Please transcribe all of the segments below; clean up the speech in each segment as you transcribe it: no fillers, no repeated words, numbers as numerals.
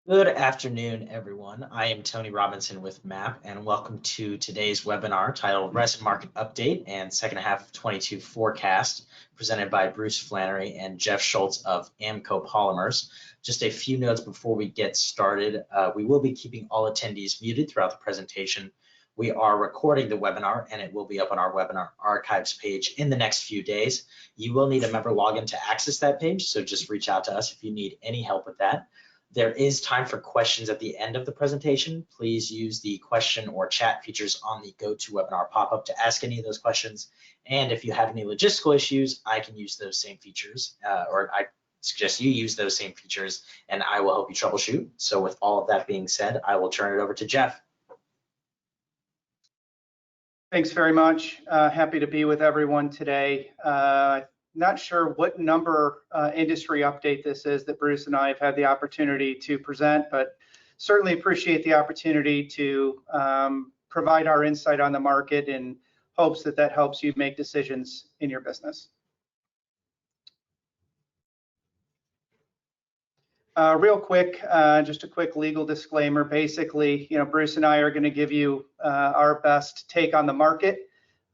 Good afternoon, everyone. I am Tony Robinson with MAP, and welcome to today's webinar titled Resin Market Update and Second Half of 22 Forecast, presented by Bruce Flannery and Jeff Schultz of AMCO Polymers. Just a few notes before we get started. We will be keeping all attendees muted throughout the presentation. We are recording the webinar, and it will be up on our webinar archives page in the next few days. You will need a member login to access that page, so just reach out to us if you need any help with that. There is time for questions at the end of the presentation. Please use the question or chat features on the GoToWebinar pop-up to ask any of those questions. And if you have any logistical issues, I can use those same features, or I suggest you use those same features, and I will help you troubleshoot. So with all of that being said, I will turn it over to Jeff. Thanks very much. Happy to be with everyone today. Not sure what number industry update this is that Bruce and I have had the opportunity to present, but certainly appreciate the opportunity to provide our insight on the market in hopes that that helps you make decisions in your business. Real quick, just a quick legal disclaimer. Basically, Bruce and I are going to give you our best take on the market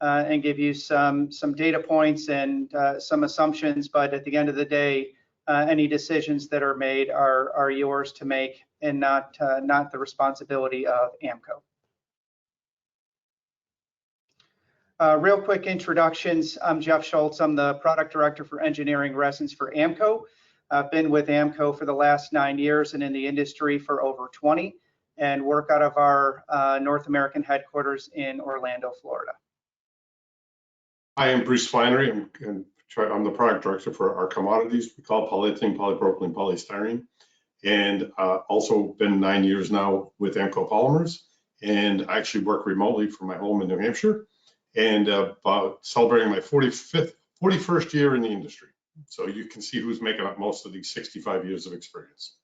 and give you some data points and some assumptions, but at the end of the day, any decisions that are made are yours to make and not the responsibility of AMCO. Real quick introductions. I'm Jeff Schultz. I'm the product director for engineering resins for AMCO. I've been with AMCO for the last 9 years and in the industry for over 20, and work out of our North American headquarters in Orlando, Florida. I am Bruce Flannery. I'm the product director for our commodities. We call it polyethylene, polypropylene, polystyrene, and also been 9 years now with AMCO Polymers. And I actually work remotely from my home in New Hampshire, and celebrating my 41st year in the industry. So you can see who's making up most of these 65 years of experience.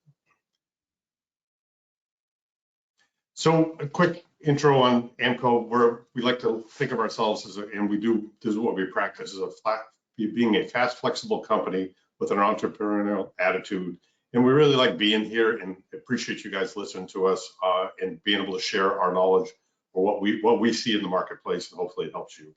So a quick intro on AMCO, where we like to think of ourselves as, this is what we practice, as being a fast, flexible company with an entrepreneurial attitude. And we really like being here and appreciate you guys listening to us and being able to share our knowledge or what we see in the marketplace, and hopefully it helps you.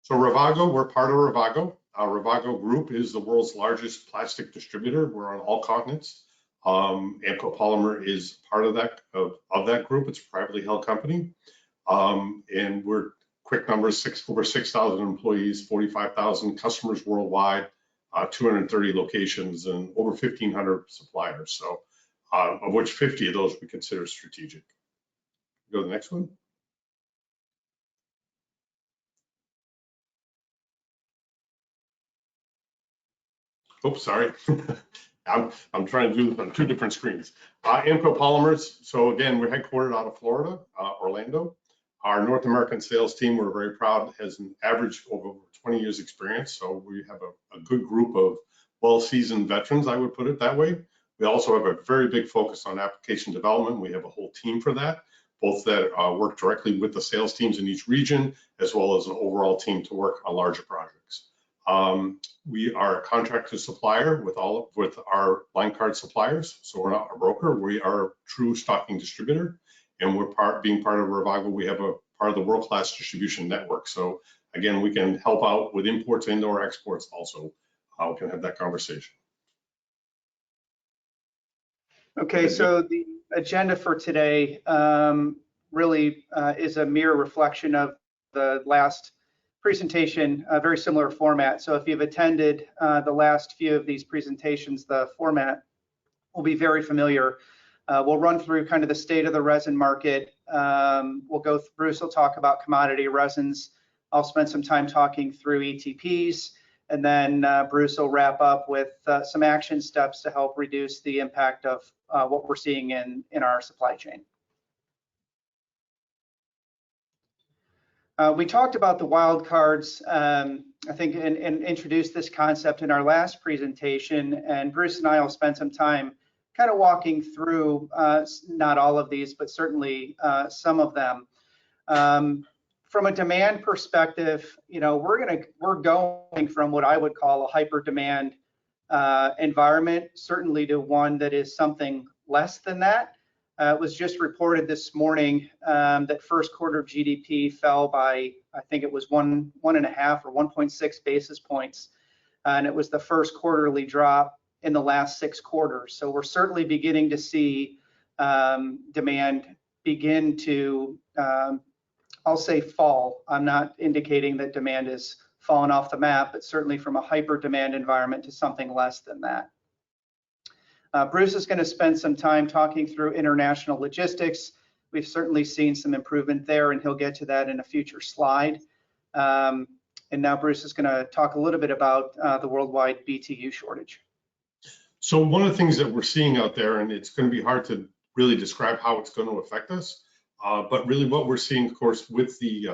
So Ravago, we're part of Ravago. Ravago Group is the world's largest plastic distributor. We're on all continents. AMCO Polymer is part of that group. It's a privately held company, and we're quick numbers: over 6,000 employees, 45,000 customers worldwide, 230 locations, and over 1,500 suppliers. So, of which 50 of those we consider strategic. Go to the next one. Oops, sorry. I'm trying to do this on 2 different screens. AMCO Polymers, so again, we're headquartered out of Florida, Orlando. Our North American sales team, we're very proud, has an average of over 20 years experience. So we have a good group of well-seasoned veterans, I would put it that way. We also have a very big focus on application development. We have a whole team for that, both that work directly with the sales teams in each region, as well as an overall team to work on larger projects. We are a contractor supplier with our line card suppliers, so we're not a broker. We are a true stocking distributor, and being part of Ravago, we have a part of the world-class distribution network. So again, we can help out with imports and/or exports also. We can have that conversation. Okay, so the agenda for today really is a mere reflection of the last presentation, a very similar format. So if you've attended the last few of these presentations, the format will be very familiar. We'll run through kind of the state of the resin market. Bruce will talk about commodity resins. I'll spend some time talking through ETPs, and then Bruce will wrap up with some action steps to help reduce the impact of what we're seeing in our supply chain. We talked about the wild cards, I think, and introduced this concept in our last presentation, and Bruce and I will spend some time kind of walking through, not all of these, but certainly some of them. From a demand perspective, we're going from what I would call a hyper demand environment, certainly to one that is something less than that. It was just reported this morning that first quarter GDP fell by, I think it was 1.5 or 1.6 basis points, and it was the first quarterly drop in the last 6 quarters. So we're certainly beginning to see demand begin to, I'll say, fall. I'm not indicating that demand is fallen off the map, but certainly from a hyper demand environment to something less than that. Bruce is going to spend some time talking through international logistics. We've certainly seen some improvement there, and he'll get to that in a future slide. And now Bruce is going to talk a little bit about the worldwide BTU shortage. So one of the things that we're seeing out there, and it's going to be hard to really describe how it's going to affect us, but really what we're seeing, of course, with the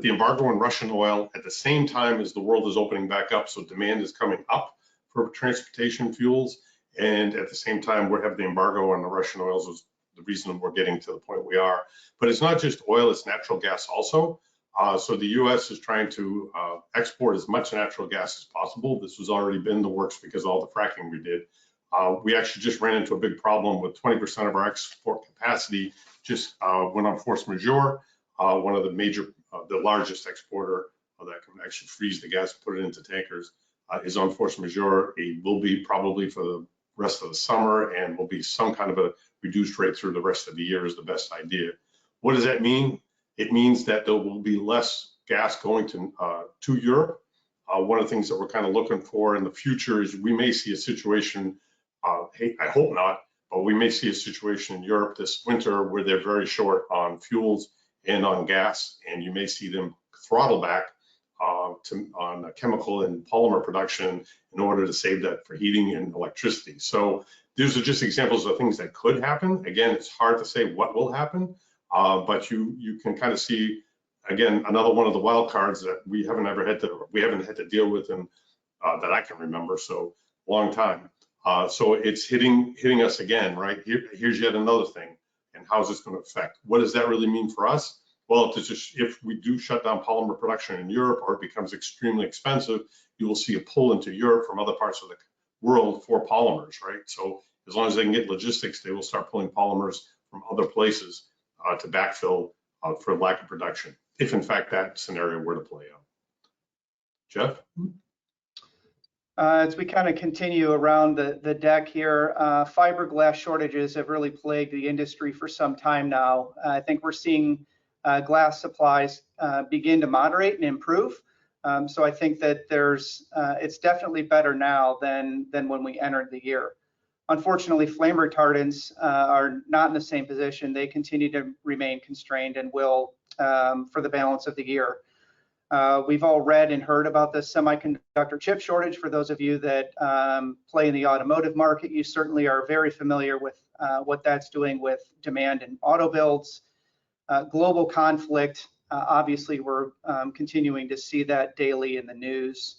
embargo on Russian oil at the same time as the world is opening back up, so demand is coming up for transportation fuels, and at the same time we have the embargo on the Russian oils is the reason we're getting to the point we are. But it's not just oil, it's natural gas also. So the U.S. is trying to export as much natural gas as possible. This was already been in the works because of all the fracking we did. We actually just ran into a big problem with 20% of our export capacity just went on force majeure. One of the major, the largest exporter that can actually freeze the gas, put it into tankers, is on force majeure. It will be probably for the rest of the summer and will be some kind of a reduced rate through the rest of the year is the best idea. What does that mean? It means that there will be less gas going to Europe. One of the things that we're kind of looking for in the future is we may see a situation, hey, I hope not, but we may see a situation in Europe this winter where they're very short on fuels and on gas, and you may see them throttle back on chemical and polymer production in order to save that for heating and electricity. So these are just examples of things that could happen. Again, it's hard to say what will happen, but you can kind of see, again, another one of the wild cards that we haven't had to deal with in that I can remember, so long time. So it's hitting us again, right? Here's yet another thing, and how's this going to affect? What does that really mean for us? Well, if we do shut down polymer production in Europe or it becomes extremely expensive, you will see a pull into Europe from other parts of the world for polymers, right? So as long as they can get logistics, they will start pulling polymers from other places to backfill for lack of production, if in fact that scenario were to play out. Jeff? As we kind of continue around the deck here, fiberglass shortages have really plagued the industry for some time now. I think we're seeing glass supplies begin to moderate and improve. So I think that it's definitely better now than when we entered the year. Unfortunately, flame retardants are not in the same position. They continue to remain constrained and will for the balance of the year. We've all read and heard about the semiconductor chip shortage. For those of you that play in the automotive market, you certainly are very familiar with what that's doing with demand in auto builds. Global conflict, obviously we're continuing to see that daily in the news.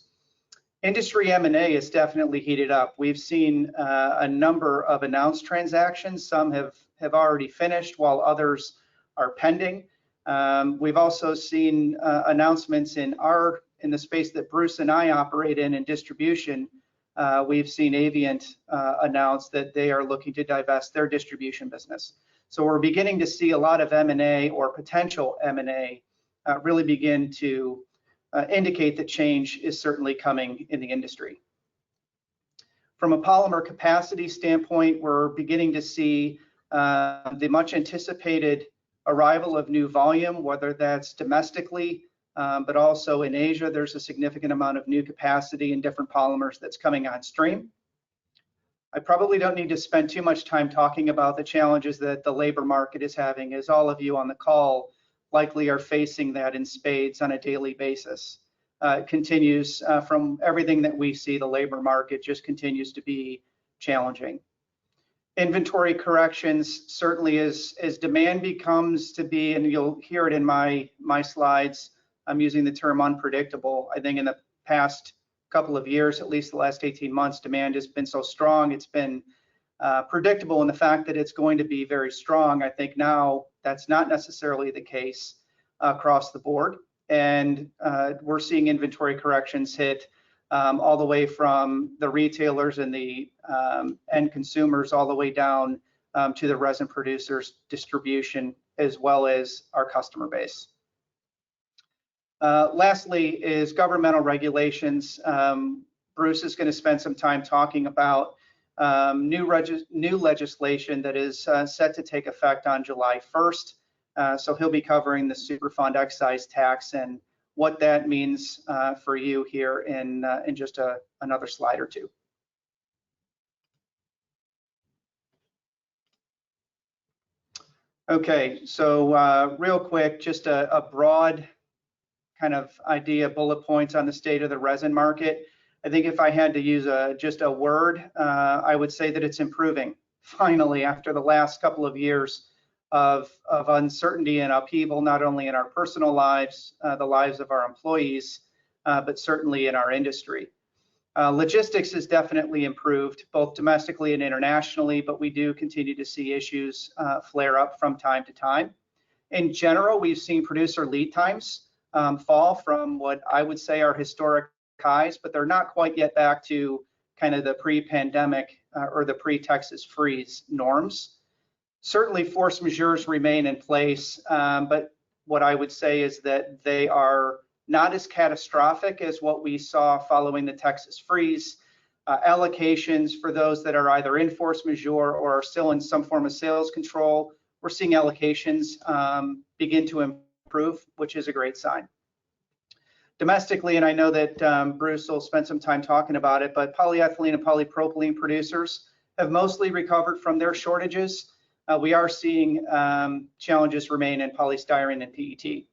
Industry M&A is definitely heated up. We've seen a number of announced transactions. Some have already finished while others are pending. We've also seen announcements in the space that Bruce and I operate in distribution. We've seen Avient announce that they are looking to divest their distribution business. So we're beginning to see a lot of M&A or potential M&A really begin to indicate that change is certainly coming in the industry. From a polymer capacity standpoint, we're beginning to see the much anticipated arrival of new volume, whether that's domestically, but also in Asia. There's a significant amount of new capacity in different polymers that's coming on stream. I probably don't need to spend too much time talking about the challenges that the labor market is having, as all of you on the call likely are facing that in spades on a daily basis. It continues from everything that we see, the labor market just continues to be challenging. Inventory corrections, certainly as demand becomes to be, and you'll hear it in my slides, I'm using the term unpredictable. I think in the past couple of years, at least the last 18 months, demand has been so strong, it's been predictable in the fact that it's going to be very strong. I think now that's not necessarily the case across the board, and we're seeing inventory corrections hit all the way from the retailers and the end consumers all the way down to the resin producers, distribution, as well as our customer base. Lastly is governmental regulations. Bruce is going to spend some time talking about new legislation that is set to take effect on July 1st. So he'll be covering the Superfund excise tax and what that means for you here in just another slide or two. Okay, so real quick, just a broad kind of idea, bullet points on the state of the resin market. I think if I had to use just a word, I would say that it's improving. Finally, after the last couple of years of uncertainty and upheaval, not only in our personal lives, the lives of our employees, but certainly in our industry. Logistics has definitely improved, both domestically and internationally, but we do continue to see issues flare up from time to time. In general, we've seen producer lead times fall from what I would say are historic highs, but they're not quite yet back to kind of the pre-pandemic or the pre-Texas freeze norms. Certainly force majeures remain in place, but what I would say is that they are not as catastrophic as what we saw following the Texas freeze. Allocations for those that are either in force majeure or are still in some form of sales control, we're seeing allocations begin to improve, which is a great sign. Domestically, and I know that Bruce will spend some time talking about it, but polyethylene and polypropylene producers have mostly recovered from their shortages. We are seeing challenges remain in polystyrene and PET.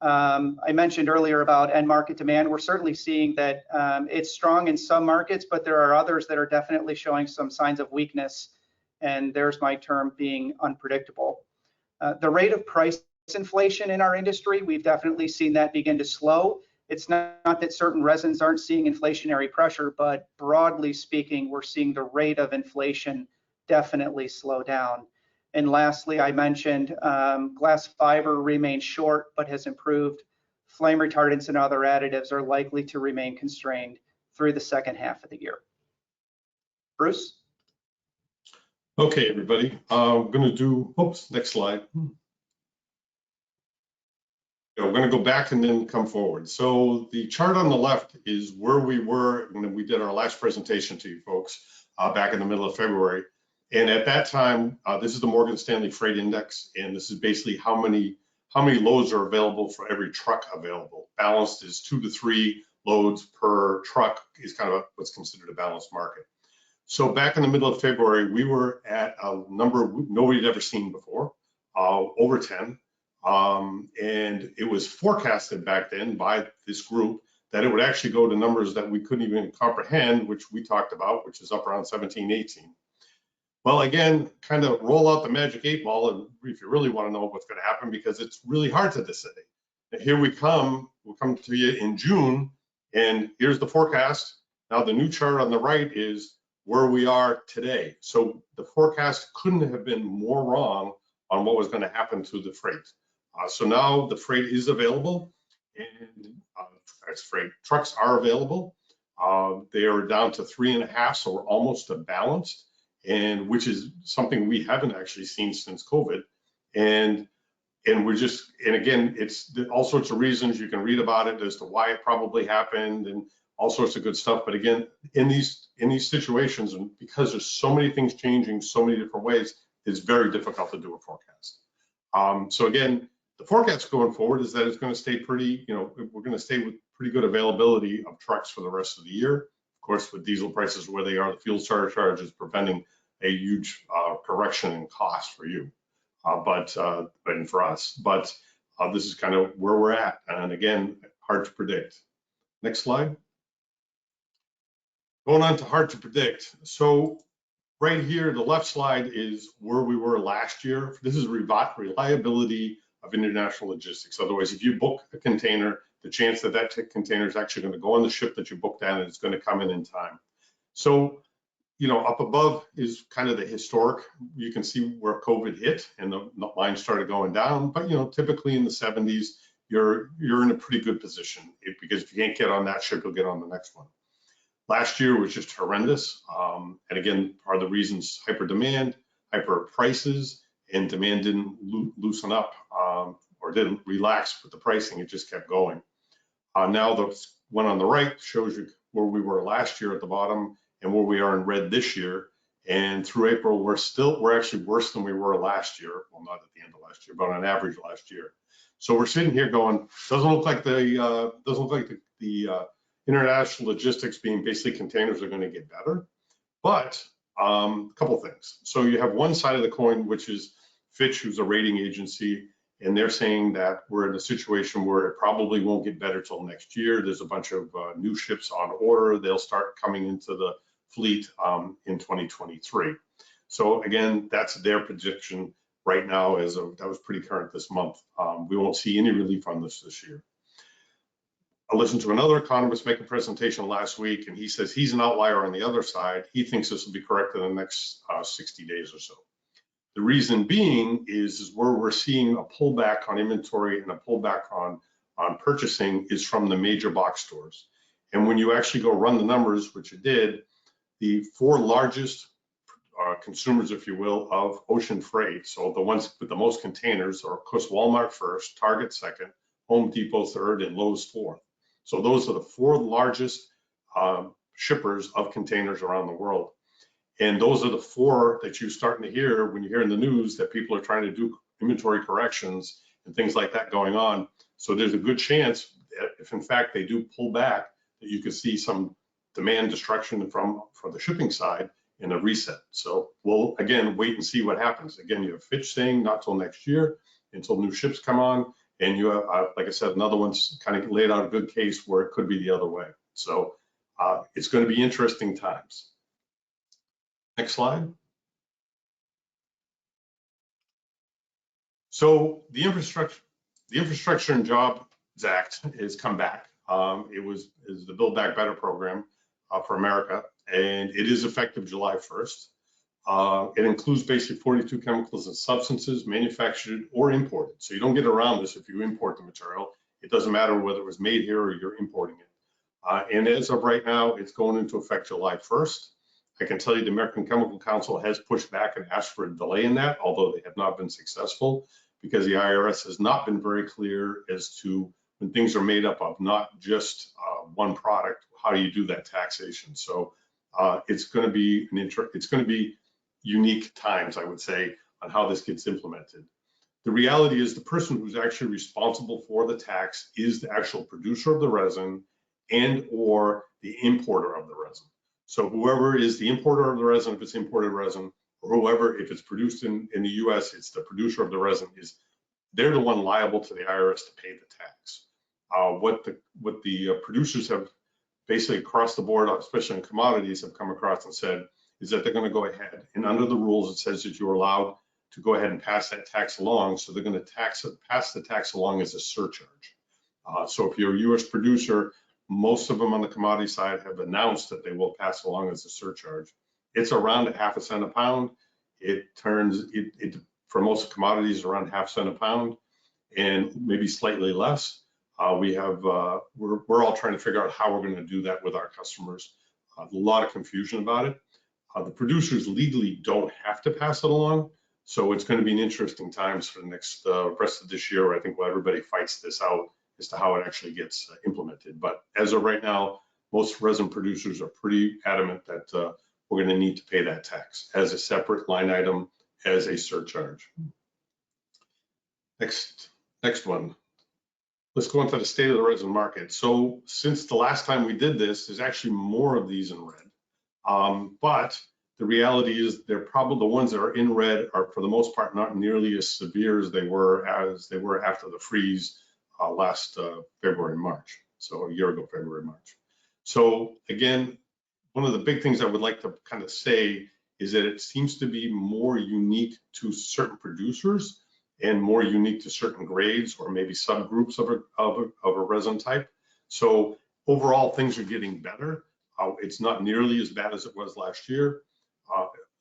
I mentioned earlier about end market demand. We're certainly seeing that it's strong in some markets, but there are others that are definitely showing some signs of weakness, and there's my term being unpredictable. The rate of price inflation in our industry, we've definitely seen that begin to slow. It's not that certain resins aren't seeing inflationary pressure, but broadly speaking, we're seeing the rate of inflation definitely slow down. And lastly, I mentioned glass fiber remains short, but has improved. Flame retardants and other additives are likely to remain constrained through the second half of the year. Bruce? Okay, everybody, I'm going to do, oops, next slide. We're going to go back and then come forward. So the chart on the left is where we were when we did our last presentation to you folks back in the middle of February. And at that time, this is the Morgan Stanley Freight Index, and this is basically how many loads are available for every truck available. Balanced is 2 to 3 loads per truck is kind of what's considered a balanced market. So back in the middle of February, we were at a number nobody had ever seen before, over 10. And it was forecasted back then by this group that it would actually go to numbers that we couldn't even comprehend, which we talked about, which is up around 17, 18. Well, again, kind of roll out the magic 8 ball and if you really want to know what's going to happen, because it's really hard to decide. And here we'll come to you in June, and here's the forecast. Now the new chart on the right is where we are today. So the forecast couldn't have been more wrong on what was going to happen to the freight. So now the freight is available, and freight trucks are available. They are down to 3.5, so we're almost to balanced, and which is something we haven't actually seen since COVID. And we're just, and again, it's all sorts of reasons you can read about it as to why it probably happened and all sorts of good stuff. But again, in these situations, and because there's so many things changing so many different ways, it's very difficult to do a forecast. So again, the forecast going forward is that it's going to stay pretty, we're going to stay with pretty good availability of trucks for the rest of the year. Of course, with diesel prices where they are, the fuel surcharge is preventing a huge correction in cost for you, and for us. But this is kind of where we're at. And again, hard to predict. Next slide. Going on to hard to predict. So right here, the left slide is where we were last year. This is reliability of international logistics. Otherwise, if you book a container, the chance that that container is actually going to go on the ship that you booked on and it's going to come in time. So, up above is kind of the historic. You can see where COVID hit and the line started going down. But, typically in the 70s, you're in a pretty good position, because if you can't get on that ship, you'll get on the next one. Last year was just horrendous. And again, part of the reasons, hyper demand, hyper prices, and demand didn't loosen up or didn't relax with the pricing. It just kept going. Now the one on the right shows you where we were last year at the bottom and where we are in red this year. And through April, we're actually worse than we were last year. Well, not at the end of last year, but on average last year. So we're sitting here going, doesn't look like the international logistics, being basically containers, are going to get better. But a couple things. So you have one side of the coin, which is Fitch, who's a rating agency, and they're saying that we're in a situation where it probably won't get better till next year. There's a bunch of new ships on order. They'll start coming into the fleet in 2023. So again, that's their prediction right now. That was pretty current this month. We won't see any relief on this year. I listened to another economist make a presentation last week, and he says he's an outlier on the other side. He thinks this will be corrected in the next 60 days or so. The reason being is where we're seeing a pullback on inventory and a pullback on purchasing is from the major box stores. And when you actually go run the numbers, which it did, the 4 largest consumers, if you will, of ocean freight, so the ones with the most containers are, of course, Walmart first, Target second, Home Depot third, and Lowe's fourth. So those are the 4 largest shippers of containers around the world. And those are the 4 that you're starting to hear when you hear in the news that people are trying to do inventory corrections and things like that going on. So there's a good chance that if in fact they do pull back, that you could see some demand destruction from the shipping side in a reset. So we'll again wait and see what happens. Again, you have Fitch saying not till next year, until new ships come on, and you have, like I said, another one's kind of laid out a good case where it could be the other way. So it's going to be interesting times. Next slide. So the Infrastructure and Jobs Act has come back. It is the Build Back Better program for America, and it is effective July 1st. It includes basically 42 chemicals and substances manufactured or imported. So you don't get around this if you import the material. It doesn't matter whether it was made here or you're importing it. And as of right now, it's going into effect July 1st. I can tell you the American Chemical Council has pushed back and asked for a delay in that, although they have not been successful, because the IRS has not been very clear as to when things are made up of not just one product, how do you do that taxation? So it's going to be unique times, I would say, on how this gets implemented. The reality is the person who's actually responsible for the tax is the actual producer of the resin and or the importer of the resin. So whoever is the importer of the resin, if it's imported resin, or whoever, if it's produced in the US, it's the producer of the resin, they're the one liable to the IRS to pay the tax. What the producers have basically across the board, especially in commodities, have come across and said is that they're going to go ahead, and under the rules it says that you're allowed to go ahead and pass that tax along. So they're going to pass the tax along as a surcharge. So if you're a US producer, most of them on the commodity side have announced that they will pass along as a surcharge. It's around 1/2 cent a pound. It turns for most commodities around 1/2 cent a pound, and maybe slightly less. We're all trying to figure out how we're going to do that with our customers. A lot of confusion about it. The producers legally don't have to pass it along, so it's going to be an interesting times for the next rest of this year. I think while everybody fights this out as to how it actually gets implemented. But as of right now, most resin producers are pretty adamant that we're going to need to pay that tax as a separate line item, as a surcharge. Next one. Let's go into the state of the resin market. So since the last time we did this, there's actually more of these in red. But the reality is they're probably the ones that are in red are for the most part not nearly as severe as they were after the freeze last February, March. So a year ago, February, March. So again, one of the big things I would like to kind of say is that it seems to be more unique to certain producers and more unique to certain grades or maybe subgroups of a resin type. So overall, things are getting better. It's not nearly as bad as it was last year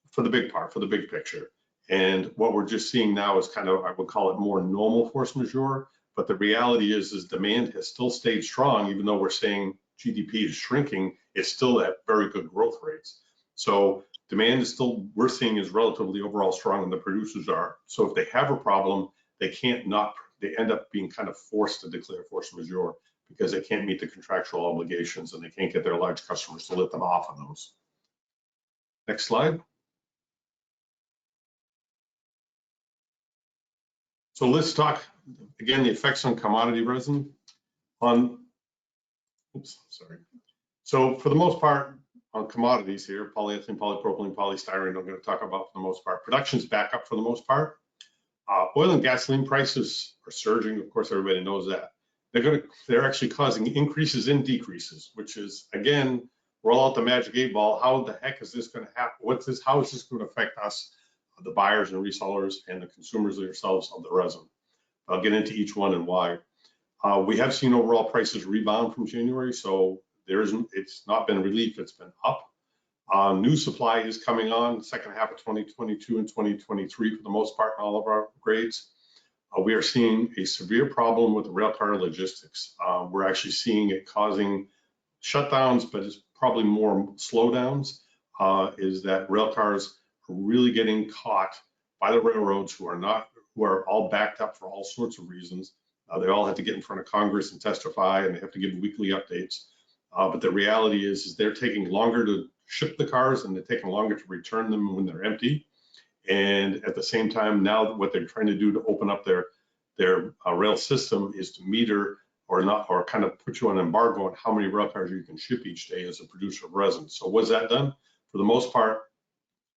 for the big picture. And what we're just seeing now is kind of, I would call it more normal force majeure But the reality is demand has still stayed strong, even though we're saying GDP is shrinking, it's still at very good growth rates. So demand is still, we're seeing is relatively overall strong, and the producers are. So if they have a problem, they can't not, they end up being kind of forced to declare force majeure because they can't meet the contractual obligations and they can't get their large customers to let them off on those. Next slide. So let's talk, again, the effects on commodity resin. So for the most part, on commodities here, polyethylene, polypropylene, polystyrene, I'm going to talk about for the most part. Production's back up for the most part. Oil and gasoline prices are surging. Of course, everybody knows that. They're actually causing increases and decreases, which is, again, roll out the magic 8-ball. How the heck is this going to happen? How is this going to affect us, the buyers and resellers and the consumers themselves of the resin? I'll get into each one and why. We have seen overall prices rebound from January, so it's not been relief, it's been up. New supply is coming on second half of 2022 and 2023 for the most part in all of our grades. We are seeing a severe problem with railcar logistics. We're actually seeing it causing shutdowns, but it's probably more slowdowns, is that railcars are really getting caught by the railroads who are all backed up for all sorts of reasons. They all have to get in front of Congress and testify, and they have to give weekly updates. But the reality is they're taking longer to ship the cars and they're taking longer to return them when they're empty. And at the same time, now what they're trying to do to open up their rail system is to meter or kind of put you on embargo on how many rail cars you can ship each day as a producer of resin. So what's that done? For the most part,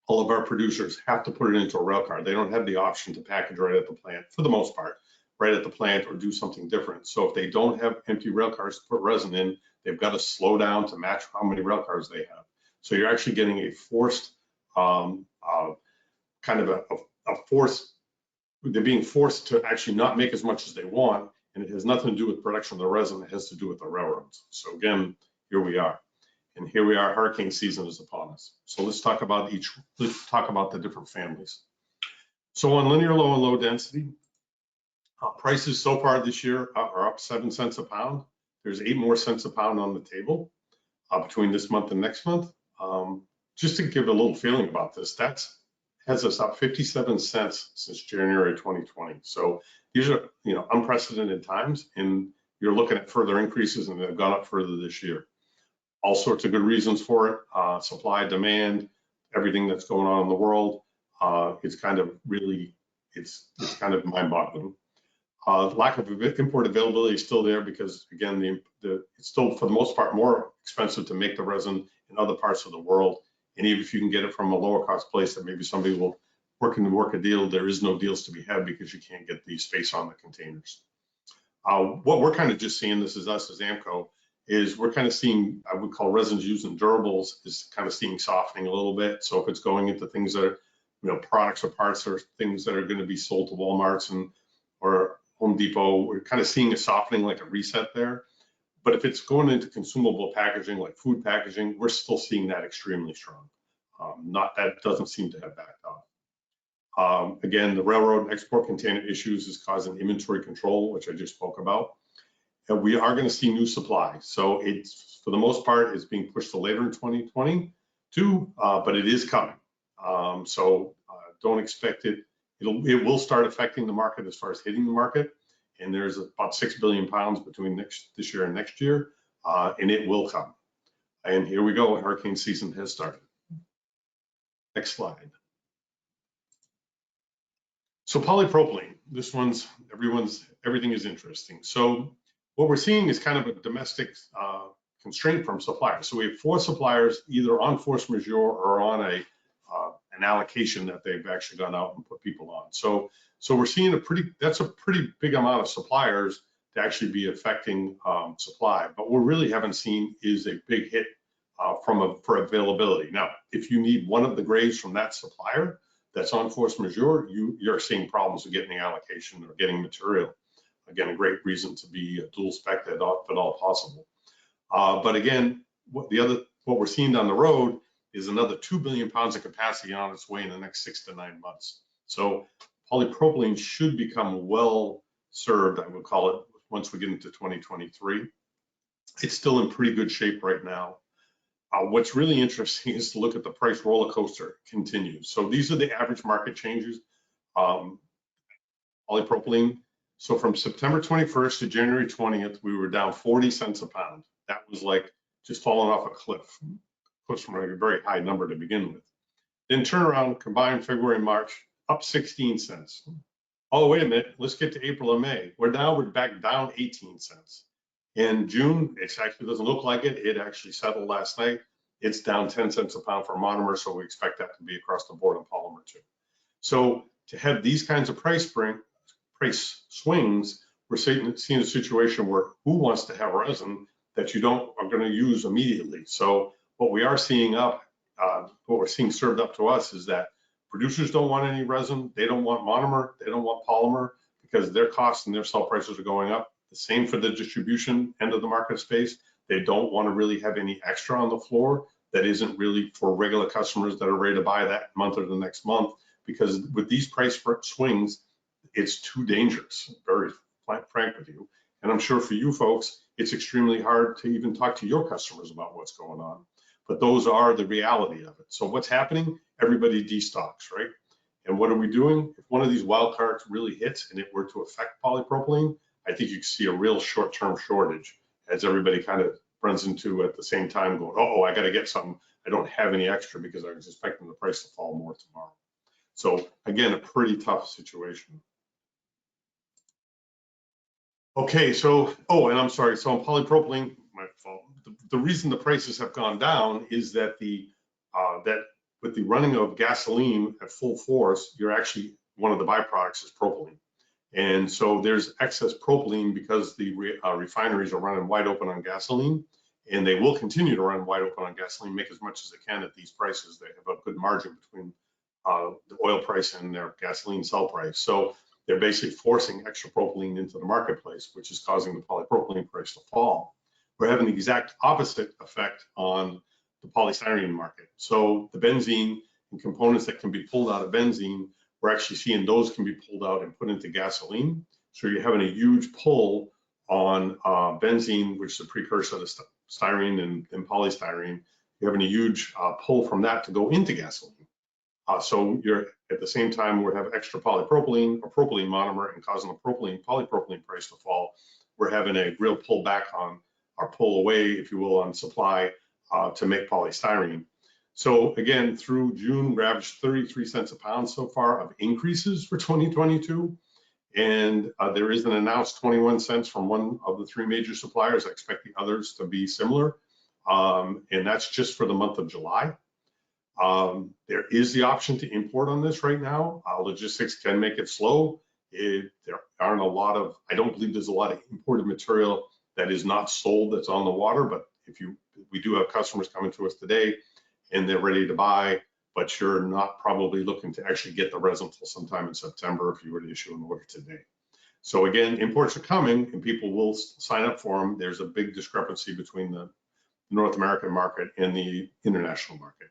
all of our producers have to put it into a rail car. They don't have the option to package right at the plant, for the most part, right at the plant or do something different. So if they don't have empty rail cars to put resin in, they've got to slow down to match how many rail cars they have. So you're actually getting a forced, kind of a force, they're being forced to actually not make as much as they want, and it has nothing to do with production of the resin, it has to do with the railroads. So again, here we are. And here we are, hurricane season is upon us. So let's talk about the different families. So on linear low and low density, prices so far this year are up 7 cents a pound. There's 8 more cents a pound on the table between this month and next month. Just to give a little feeling about this, has us up 57 cents since January 2020. So these are, unprecedented times, and you're looking at further increases, and they've gone up further this year. All sorts of good reasons for it, supply, demand, everything that's going on in the world. It's kind of mind-boggling. Lack of import availability is still there because, again, it's still, for the most part, more expensive to make the resin in other parts of the world. And even if you can get it from a lower cost place that maybe somebody will work a deal, there is no deals to be had because you can't get the space on the containers. What we're kind of just seeing, this is us as AMCO, is we're kind of seeing, I would call resins used in durables, is kind of seeing softening a little bit. So if it's going into things that are, products or parts or things that are going to be sold to Walmarts or Home Depot, we're kind of seeing a softening, like a reset there. But if it's going into consumable packaging, like food packaging, we're still seeing that extremely strong. That doesn't seem to have backed off. Again, the railroad and export container issues is causing inventory control, which I just spoke about. And we are going to see new supply. So it's, for the most part, it's being pushed to later in 2022, but it is coming. So don't expect it. It will start affecting the market as far as hitting the market. And there's about 6 billion pounds between this year and next year, and it will come. And here we go, hurricane season has started. Next slide. So polypropylene, this one's, everything is interesting. So what we're seeing is kind of a domestic constraint from suppliers. So we have 4 suppliers either on force majeure or on an allocation that they've actually gone out and put people on. So we're seeing that's a pretty big amount of suppliers to actually be affecting supply. But what we really haven't seen is a big hit for availability. Now, if you need one of the grades from that supplier that's on force majeure, you're seeing problems with getting the allocation or getting material. Again, a great reason to be dual spec if at all possible. But again, what we're seeing down the road is another 2 billion pounds of capacity on its way in the next 6 to 9 months. So polypropylene should become well served, I would call it, once we get into 2023. It's still in pretty good shape right now. What's really interesting is to look at the price roller coaster continues. So these are the average market changes. Polypropylene. So from September 21st to January 20th, we were down 40 cents a pound. That was like just falling off a cliff. Puts from a very high number to begin with. Then turn around, combined February and March, up 16 cents. Oh, wait a minute, let's get to April and May. We're back down 18 cents. In June, it actually doesn't look like it. It actually settled last night. It's down 10 cents a pound for monomer, so we expect that to be across the board on polymer too. So to have these kinds of price swings, we're seeing a situation where who wants to have resin that you are going to use immediately. So what we are seeing what we're seeing served up to us is that producers don't want any resin, they don't want monomer, they don't want polymer because their costs and their sell prices are going up. The same for the distribution end of the market space. They don't want to really have any extra on the floor that isn't really for regular customers that are ready to buy that month or the next month, because with these price swings, it's too dangerous, very frank with you. And I'm sure for you folks, it's extremely hard to even talk to your customers about what's going on. But those are the reality of it. So what's happening? Everybody destocks, right? And what are we doing? If one of these wild cards really hits and it were to affect polypropylene, I think you can see a real short-term shortage as everybody kind of runs into at the same time going, oh, I got to get something. I don't have any extra because I was expecting the price to fall more tomorrow. So again, a pretty tough situation. Okay, so, and I'm sorry, so on polypropylene, my fault. The reason the prices have gone down is that that with the running of gasoline at full force, you're actually, one of the byproducts is propylene. And so there's excess propylene because the refineries are running wide open on gasoline, and they will continue to run wide open on gasoline, make as much as they can at these prices. They have a good margin between the oil price and their gasoline sell price. So they're basically forcing extra propylene into the marketplace, which is causing the polypropylene price to fall. We're having the exact opposite effect on the polystyrene market. So the benzene and components that can be pulled out of benzene, we're actually seeing those can be pulled out and put into gasoline. So you're having a huge pull on benzene, which is a precursor to styrene and polystyrene. You're having a huge pull from that to go into gasoline. So you're at the same time we have extra polypropylene or propylene monomer and causing the polypropylene price to fall. We're having a real pullback on or pull away, if you will, on supply to make polystyrene. So again, through June, we averaged 33 cents a pound so far of increases for 2022. And there is an announced 21 cents from one of the three major suppliers. I expect the others to be similar. And that's just for the month of July. There is the option to import on this right now. Logistics can make it slow. There aren't a lot of, I don't believe there's a lot of imported material that is not sold that's on the water, but we do have customers coming to us today and they're ready to buy, but you're not probably looking to actually get the resin until sometime in September if you were to issue an order today. So again, imports are coming and people will sign up for them. There's a big discrepancy between the North American market and the international market.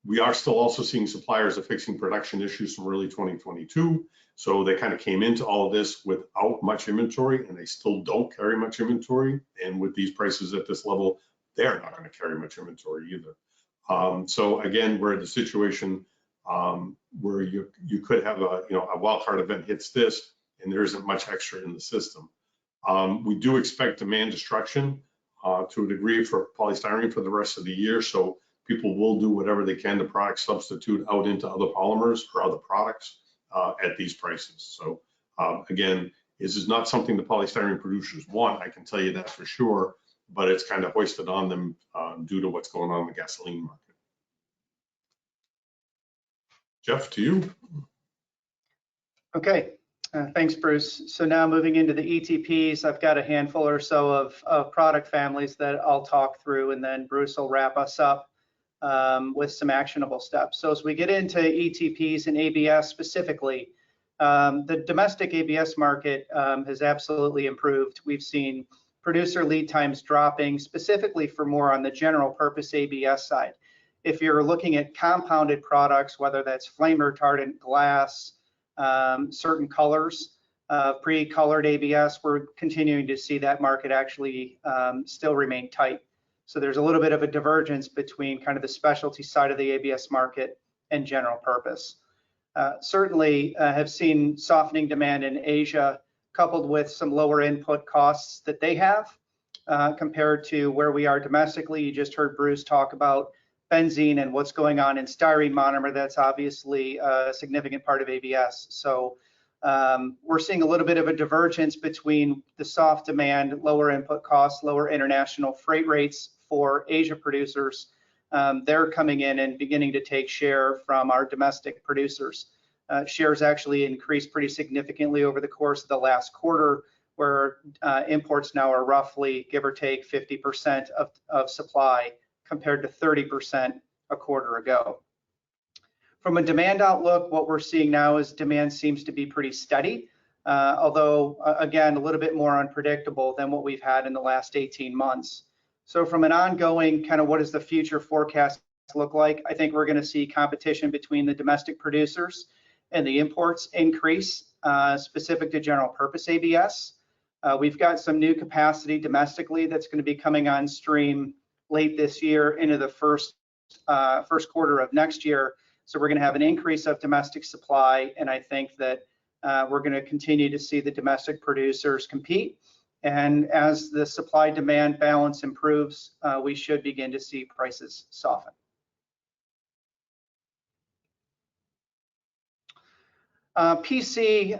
We are still also seeing suppliers affixing production issues from early 2022. So they kind of came into all of this without much inventory and they still don't carry much inventory. And with these prices at this level, they're not going to carry much inventory either. So again, we're in a situation where you could have a wildcard event hits this and there isn't much extra in the system. We do expect demand destruction to a degree for polystyrene for the rest of the year. So people will do whatever they can to product substitute out into other polymers or other products at these prices. So again, this is not something the polystyrene producers want, I can tell you that for sure, but it's kind of hoisted on them due to what's going on in the gasoline market. Jeff, to you. Okay, thanks, Bruce. So now moving into the ETPs, I've got a handful or so of product families that I'll talk through, and then Bruce will wrap us up with some actionable steps. So as we get into ETPs and ABS specifically, the domestic ABS market has absolutely improved. We've seen producer lead times dropping, specifically for more on the general purpose ABS side. If you're looking at compounded products, whether that's flame retardant, glass, certain colors, pre-colored ABS, we're continuing to see that market actually still remain tight. So there's a little bit of a divergence between kind of the specialty side of the ABS market and general purpose. Certainly have seen softening demand in Asia, coupled with some lower input costs that they have compared to where we are domestically. You just heard Bruce talk about benzene and what's going on in styrene monomer. That's obviously a significant part of ABS. So we're seeing a little bit of a divergence between the soft demand, lower input costs, lower international freight rates for Asia producers. They're coming in and beginning to take share from our domestic producers. Shares actually increased pretty significantly over the course of the last quarter, where imports now are roughly, give or take, 50% of supply compared to 30% a quarter ago. From a demand outlook, what we're seeing now is demand seems to be pretty steady, although again, a little bit more unpredictable than what we've had in the last 18 months. So from an ongoing kind of what does the future forecast look like, I think we're going to see competition between the domestic producers and the imports increase, specific to general purpose ABS. We've got some new capacity domestically that's going to be coming on stream late this year into the first quarter of next year. So we're going to have an increase of domestic supply, and I think that we're going to continue to see the domestic producers compete. And as the supply-demand balance improves, we should begin to see prices soften. PC,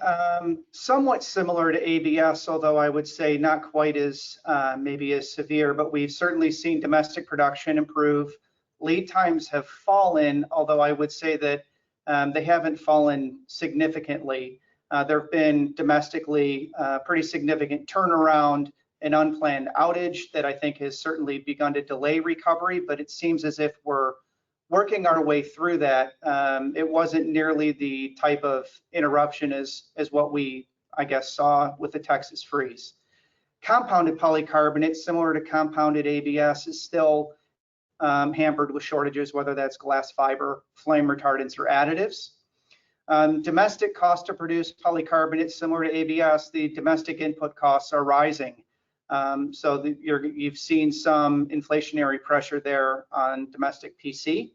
somewhat similar to ABS, although I would say not quite as maybe as severe, but we've certainly seen domestic production improve. Lead times have fallen, although I would say that they haven't fallen significantly. There have been domestically pretty significant turnaround and unplanned outage that I think has certainly begun to delay recovery, but it seems as if we're working our way through that. It wasn't nearly the type of interruption as what we, I guess, saw with the Texas freeze. Compounded polycarbonate, similar to compounded ABS, is still hampered with shortages, whether that's glass fiber, flame retardants, or additives. Domestic cost to produce polycarbonate, similar to ABS, the domestic input costs are rising. So you've seen some inflationary pressure there on domestic PC.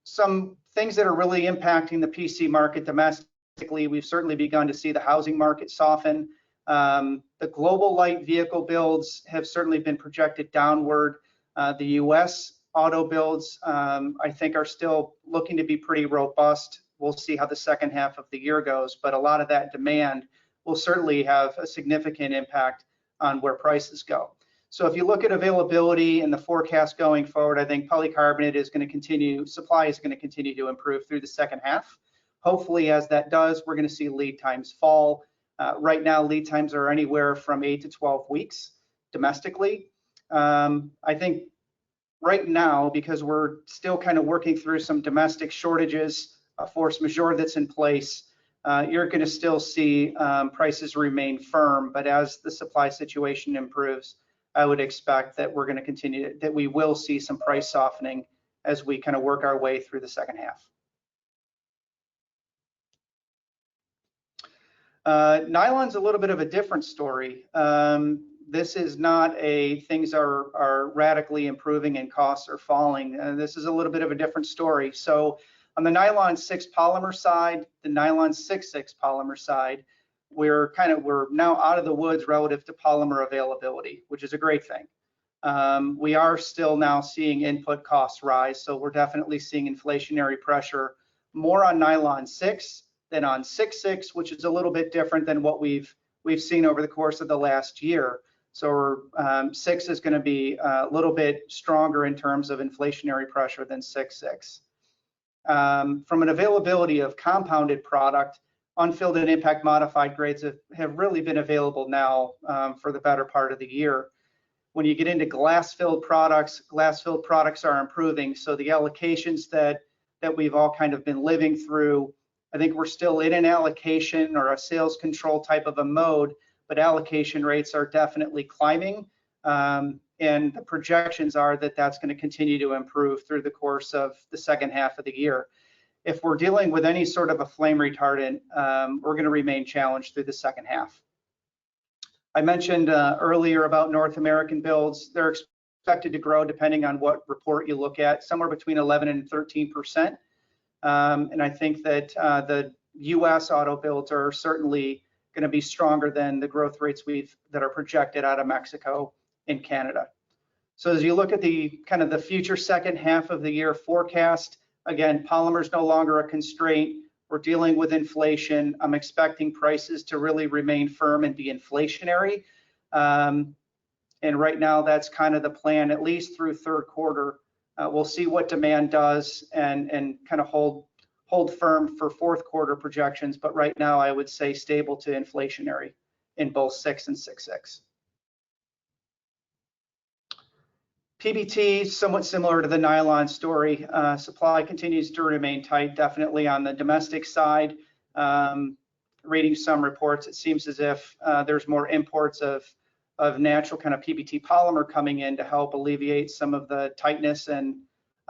Some things that are really impacting the PC market domestically, we've certainly begun to see the housing market soften. The global light vehicle builds have certainly been projected downward. The US auto builds, I think, are still looking to be pretty robust. We'll see how the second half of the year goes, but a lot of that demand will certainly have a significant impact on where prices go. So if you look at availability and the forecast going forward, I think polycarbonate is going to continue, supply is going to continue to improve through the second half. Hopefully, as that does, we're going to see lead times fall. Right now, lead times are anywhere from 8 to 12 weeks domestically. I think right now, because we're still kind of working through some domestic shortages, a force majeure that's in place, you're going to still see prices remain firm. But as the supply situation improves, I would expect that we're going to continue, that we will see some price softening as we kind of work our way through the second half. Nylon's a little bit of a different story. This is not a things are radically improving and costs are falling. This is a little bit of a different story. So on the nylon 6 polymer side, the nylon 6,6 polymer side, we're now out of the woods relative to polymer availability, which is a great thing. We are still now seeing input costs rise, so we're definitely seeing inflationary pressure more on nylon 6 than on 6,6, which is a little bit different than what we've seen over the course of the last year. So 6 is going to be a little bit stronger in terms of inflationary pressure than 6,6. From an availability of compounded product, unfilled and impact modified grades have really been available now for the better part of the year. When you get into glass-filled products are improving. So the allocations that we've all kind of been living through, I think we're still in an allocation or a sales control type of a mode, but allocation rates are definitely climbing. And the projections are that that's going to continue to improve through the course of the second half of the year. if we're dealing with any sort of a flame retardant, we're going to remain challenged through the second half. I mentioned earlier about North American builds. They're expected to grow, depending on what report you look at, somewhere between 11 and 13%. And I think that the U.S. auto builds are certainly going to be stronger than the growth rates that are projected out of Mexico and Canada. So as you look at the kind of the future second half of the year forecast, again, polymers no longer a constraint. We're dealing with inflation. I'm expecting prices to really remain firm and be inflationary. And right now, that's kind of the plan, at least through third quarter. We'll see what demand does and kind of hold firm for fourth quarter projections. But right now, I would say stable to inflationary in both 6 and 6.6. PBT, somewhat similar to the nylon story. Supply continues to remain tight, definitely on the domestic side. Reading some reports, it seems as if there's more imports of natural kind of PBT polymer coming in to help alleviate some of the tightness and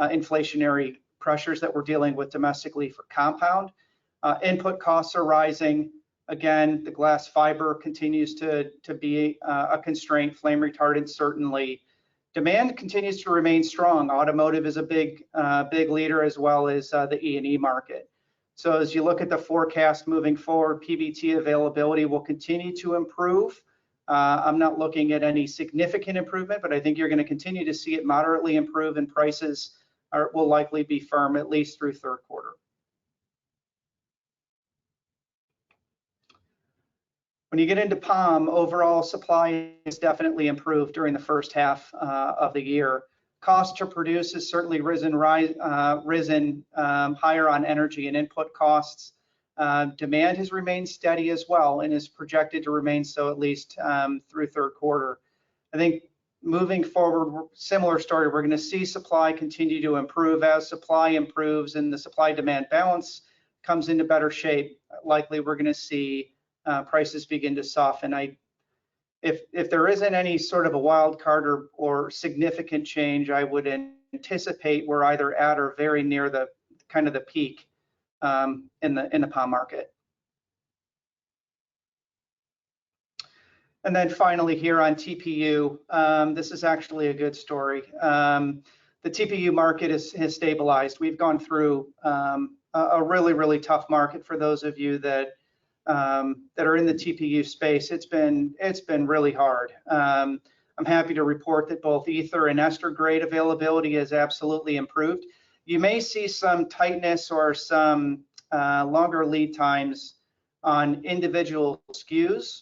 inflationary pressures that we're dealing with domestically for compound. Input costs are rising. Again, the glass fiber continues to be a constraint, flame retardant certainly. Demand continues to remain strong. Automotive is a big leader, as well as the E&E market. So as you look at the forecast moving forward, PBT availability will continue to improve. I'm not looking at any significant improvement, but I think you're going to continue to see it moderately improve, and prices will likely be firm at least through third quarter. When you get into POM, overall supply has definitely improved during the first half of the year. Cost to produce has certainly risen higher on energy and input costs. Demand has remained steady as well and is projected to remain so at least through third quarter. I think moving forward, similar story. We're going to see supply continue to improve. As supply improves and the supply-demand balance comes into better shape, likely we're going to see prices begin to soften. If there isn't any sort of a wild card or significant change, I would anticipate we're either at or very near the kind of the peak in the POM market. And then finally here on TPU, this is actually a good story. The TPU market has stabilized. We've gone through a really tough market. For those of you that are in the TPU space, it's been really hard. I'm happy to report that both ether and ester grade availability has absolutely improved. You may see some tightness or some longer lead times on individual SKUs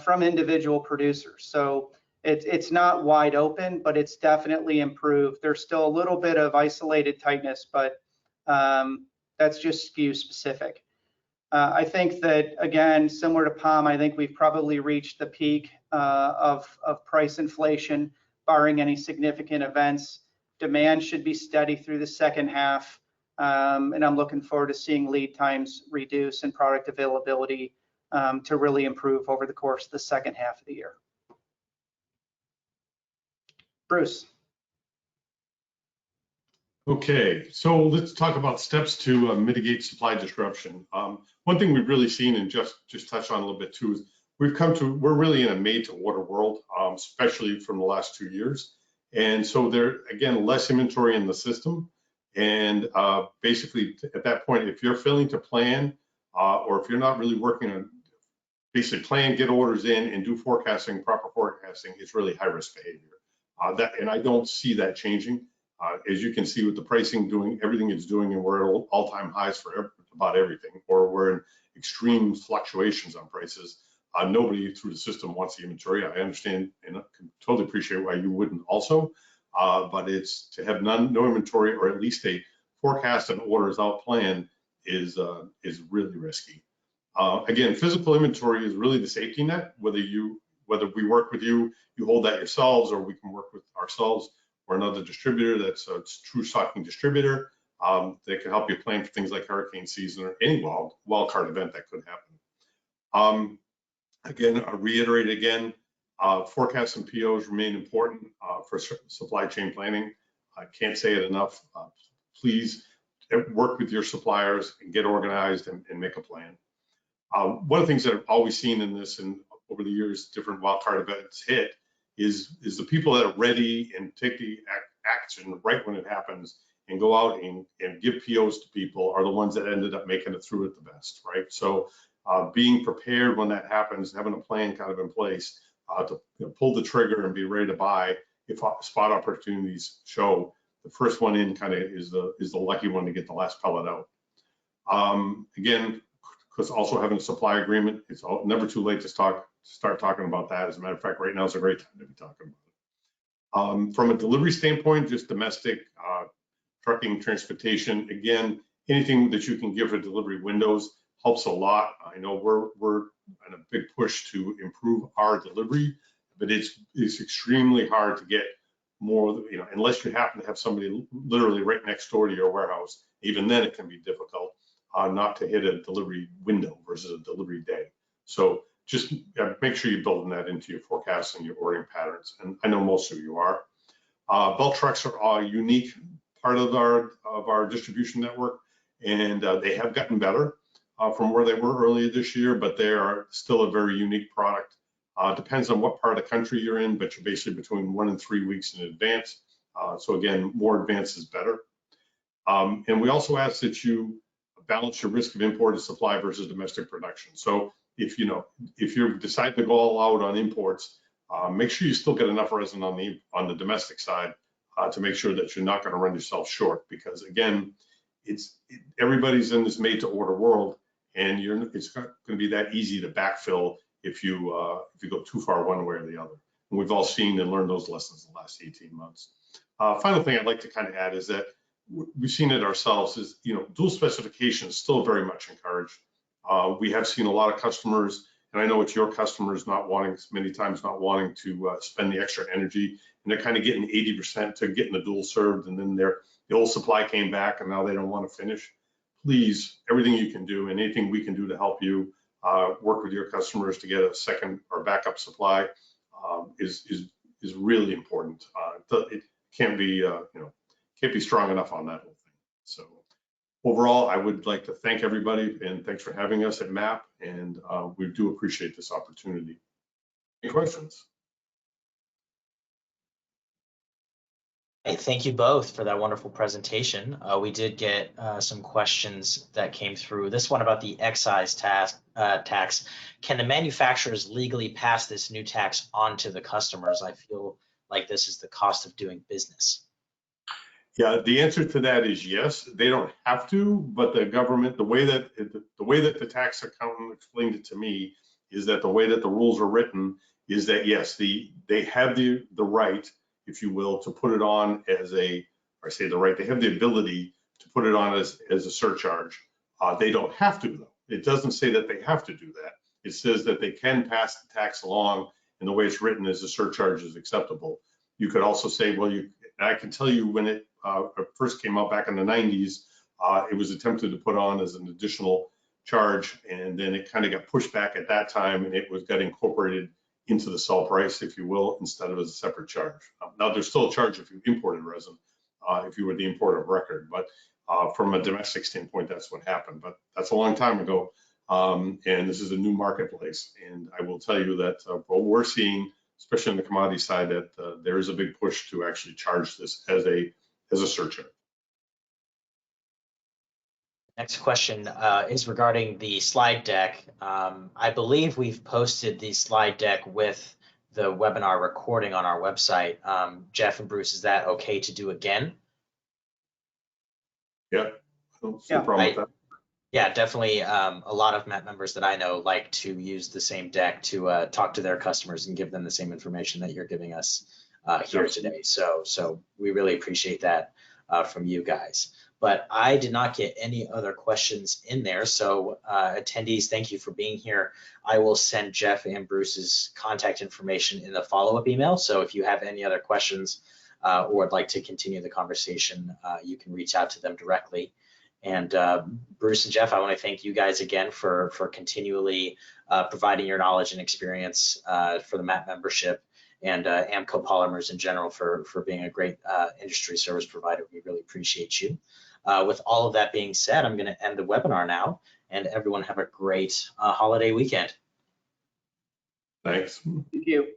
from individual producers. So it's not wide open, but it's definitely improved. There's still a little bit of isolated tightness, but that's just SKU specific. I think that, again, similar to POM, I think we've probably reached the peak of price inflation, barring any significant events. Demand should be steady through the second half, and I'm looking forward to seeing lead times reduce and product availability to really improve over the course of the second half of the year. Bruce. Okay, so let's talk about steps to mitigate supply disruption. One thing we've really seen, and just touch on a little bit too, is we're really in a made-to-order world, especially from the last 2 years. And so there, again, less inventory in the system. And basically, at that point, if you're failing to plan, or if you're not really working on basically plan, get orders in, and do forecasting, proper forecasting, it's really high-risk behavior. And I don't see that changing. As you can see with the pricing doing everything it's doing, and we're at all-time highs for about everything, or we're in extreme fluctuations on prices. Nobody through the system wants the inventory. I understand and can totally appreciate why you wouldn't also, but it's to have no inventory, or at least a forecast and orders out plan is really risky. Again, physical inventory is really the safety net. Whether we work with you, you hold that yourselves, or we can work with ourselves or another distributor that's a true stocking distributor that can help you plan for things like hurricane season or any wild card event that could happen. Again, I'll reiterate again, forecasts and POs remain important for supply chain planning. I can't say it enough. Please, work with your suppliers and get organized and make a plan. One of the things that I've always seen in this and over the years, different wildcard events hit is the people that are ready and take the action right when it happens and go out and give POs to people are the ones that ended up making it through it the best, right? So being prepared when that happens, having a plan kind of in place to pull the trigger and be ready to buy if spot opportunities show. The first one in kind of is the lucky one to get the last pellet out. Again, because also having a supply agreement, it's never too late to start talking about that. As a matter of fact, right now is a great time to be talking about it. From a delivery standpoint, just domestic trucking, transportation, again, anything that you can give for delivery windows helps a lot. I know we're on a big push to improve our delivery, but it's extremely hard to get more, unless you happen to have somebody literally right next door to your warehouse. Even then it can be difficult not to hit a delivery window versus a delivery day. So just make sure you're building that into your forecasts and your ordering patterns. And I know most of you are. Belt trucks are a unique part of our distribution network, and they have gotten better from where they were earlier this year, but they are still a very unique product. Depends on what part of the country you're in, but you're basically between 1 and 3 weeks in advance. So again, more advance is better. And we also ask that you balance your risk of imported supply versus domestic production. So if you decide to go all out on imports, make sure you still get enough resin on the domestic side to make sure that you're not going to run yourself short. Because again, everybody's in this made-to-order world, and it's not going to be that easy to backfill if you go too far one way or the other. And we've all seen and learned those lessons in the last 18 months. Final thing I'd like to kind of add is that we've seen it ourselves is, dual specification is still very much encouraged. We have seen a lot of customers, and I know it's your customers many times not wanting to spend the extra energy, and they're kind of getting 80% to getting the dual served, and then the old supply came back and now they don't want to finish. Please, everything you can do and anything we can do to help you work with your customers to get a second or backup supply is really important. It can't be can't be strong enough on that whole thing. So overall, I would like to thank everybody, and thanks for having us at MAP, and we do appreciate this opportunity. Any questions? Hey, thank you both for that wonderful presentation. We did get some questions that came through. This one about the excise tax. Can the manufacturers legally pass this new tax on to the customers? I feel like this is the cost of doing business. Yeah, the answer to that is yes. They don't have to, but the government, the way that the tax accountant explained it to me is that the way that the rules are written is that yes, they have the right, if you will, to put it on as they have the ability to put it on as a surcharge. They don't have to though. It doesn't say that they have to do that. It says that they can pass the tax along, and the way it's written is a surcharge is acceptable. You could also say, well, I can tell you when it first came out back in the 90s, it was attempted to put on as an additional charge, and then it kind of got pushed back at that time, and it got incorporated into the sell price, if you will, instead of as a separate charge. Now, there's still a charge if you imported resin, if you were the importer of record, but from a domestic standpoint, that's what happened. But that's a long time ago, and this is a new marketplace. And I will tell you that what we're seeing, especially on the commodity side, that there is a big push to actually charge this as a surcharge. Next question is regarding the slide deck. I believe we've posted the slide deck with the webinar recording on our website. Jeff and Bruce, is that okay to do again? Yeah, no problem with that. Yeah, definitely. A lot of MAP members that I know like to use the same deck to talk to their customers and give them the same information that you're giving us here today. So we really appreciate that from you guys. But I did not get any other questions in there. So attendees, thank you for being here. I will send Jeff and Bruce's contact information in the follow-up email. So if you have any other questions or would like to continue the conversation, you can reach out to them directly. And Bruce and Jeff, I want to thank you guys again for continually providing your knowledge and experience for the MAP membership, and AMCO Polymers in general for being a great industry service provider. We really appreciate you. With all of that being said, I'm going to end the webinar now, and everyone have a great holiday weekend. Thanks. Thank you.